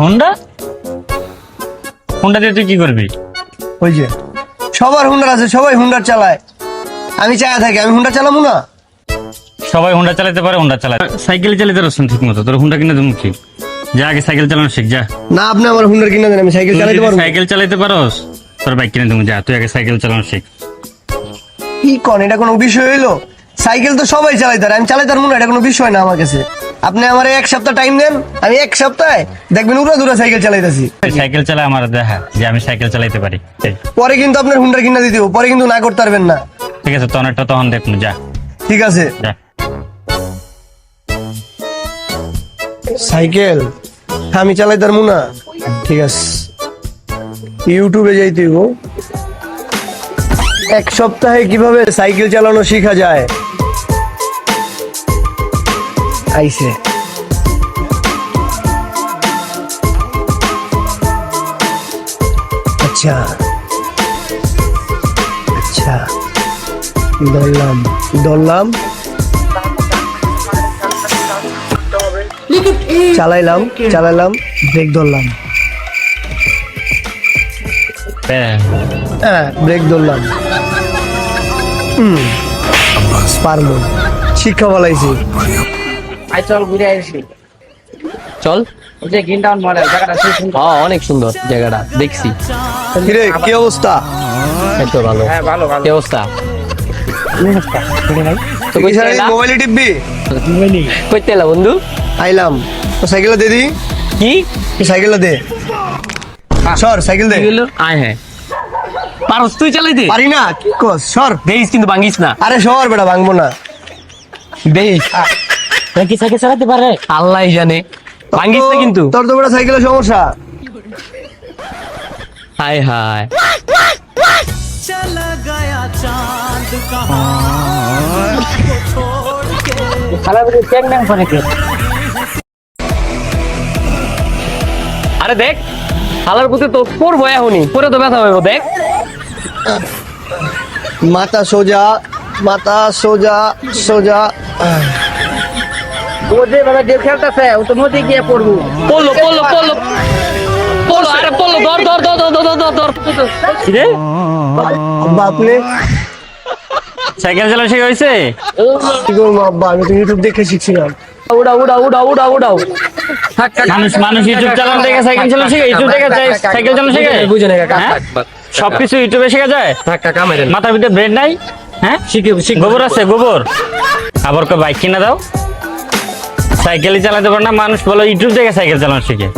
Honda Honda দিয়ে তুই কি করবি? ওই যে সবার হুন্ডার আছে, সবাই হুন্ডার চালায়, আমি চায়া থাকি, আমি হুন্ডা চালাবো না? সবাই হুন্ডা চালাতে পারে, হুন্ডা চালায়। সাইকেল চালাতে পারছেন ঠিক মতো, তোর হুন্ডা কিনে দেবো কি? যা আগে সাইকেল চালানো শিখ যা। না, আপনি আমার হুন্ডার কিনে দেন, আমি সাইকেল চালাতে পারবো। সাইকেল চালাতে পারোস, তোর বাইক কিনে দেবো, যা তুই আগে সাইকেল চালানো শিখ। কি কন, এটা কোনো বিষয় হইলো? সাইকেল তো সবাই চালাইতে পারে, আমি চালাইতে পারবো না, এটা কোনো বিষয় না আমার কাছে। আপনি আমার এক সপ্তাহ টাইম দেন, আমি এক সপ্তাহে দেখবেন উড়া দুরা সাইকেল চালাইতেছি। সাইকেল চালা আমার দেখা যে আমি সাইকেল চালাইতে পারি। এই, পরে কিন্তু আপনার হুন্ডার কিনে দিতে হবে, পরে কিন্তু না করতে পারবেন না। ঠিক আছে, তনেরটা তখন দেখুন, যা ঠিক আছে। যা। সাইকেল আমি চালাইতে পারবো না, ঠিক আছে। ইউটিউবে যাইতে হইব, এক সপ্তাহে কিভাবে সাইকেল চালানো শেখা যায়। আইছে আচ্ছা আচ্ছা, ধরলাম ধরলাম, চালাইলাম চালাইলাম, ব্রেক ধরলাম, হ্যাঁ ব্রেক ধরলাম। পারবো, শিক্ষা বলাইছি। চল ঘুরে আসি। চল। ওই যে গ্রিন টাউন মডেল জায়গাটা সেই সুন্দর। হ্যাঁ অনেক সুন্দর জায়গাটা, দেখছি। কিরে কি অবস্থা? এই তো ভালো। হ্যাঁ ভালো ভালো। কি অবস্থা? তো তুই সারাদিন মোবাইলে টিপবি? কইতে এলা বন্ধু? আইলাম, তো সাইকেলটা দে দি। কি তুই সাইকেলটা দে, সর সাইকেল দে। গেল? আয় হ্যাঁ, পারস তুই চালাই দে। পারি না, কি কস, সর। দেইস কিন্তু ভাঙিস না। আরে সর বেটা, ভাঙবো না। দেইস কি সাইকেল চালাতে পারে? আল্লাহই জানে, ভাঙিস না কিন্তু। তোর তো বেটা সাইকেলের সমস্যা। হায় হায়, খালা বলে চেক ম্যান করে কে? আরে দেখ হালার পুতে তো পড়বো এখনই, পরে তো ব্যথা হইব। দেখ মাথা সোজা, মাথা সোজা সোজা। ও যে বাবা যে খেলতেছে ও তো নদী গিয়ে পড়বো। পড়লো পড়লো পড়লো পড়লো, আরে পড়লো, ধর ধর ধর ধর ধর ধর ধর। কি রে? আব্বা আপনি সাইকেল চালানো শেখা হয়েছে? কি করবো আব্বা, আমি তো ইউটিউব দেখে শিখছিলাম। উড়াও উড়াও উড়াও উড়াও উড়াও। থাক থাক, মানুষ ইউটিউব চালানো দেখে সাইকেল চালানো শেখে, ইউটিউব দেখে সাইকেল চালানো শেখে। বুঝে না কাকা। হ্যাঁ? সবকিছু ইউটিউবে শেখা যায়? থাক থাক, কামেরেন মাথার ভিতরে ব্রেড নাই? হ্যাঁ, গোবর আছে গোবর। আবার বাইক কিনা দাও, সাইকেলই চালাতে পারে না মানুষ, বলো ইউটিউব দেখে সাইকেল চালানো শিখে।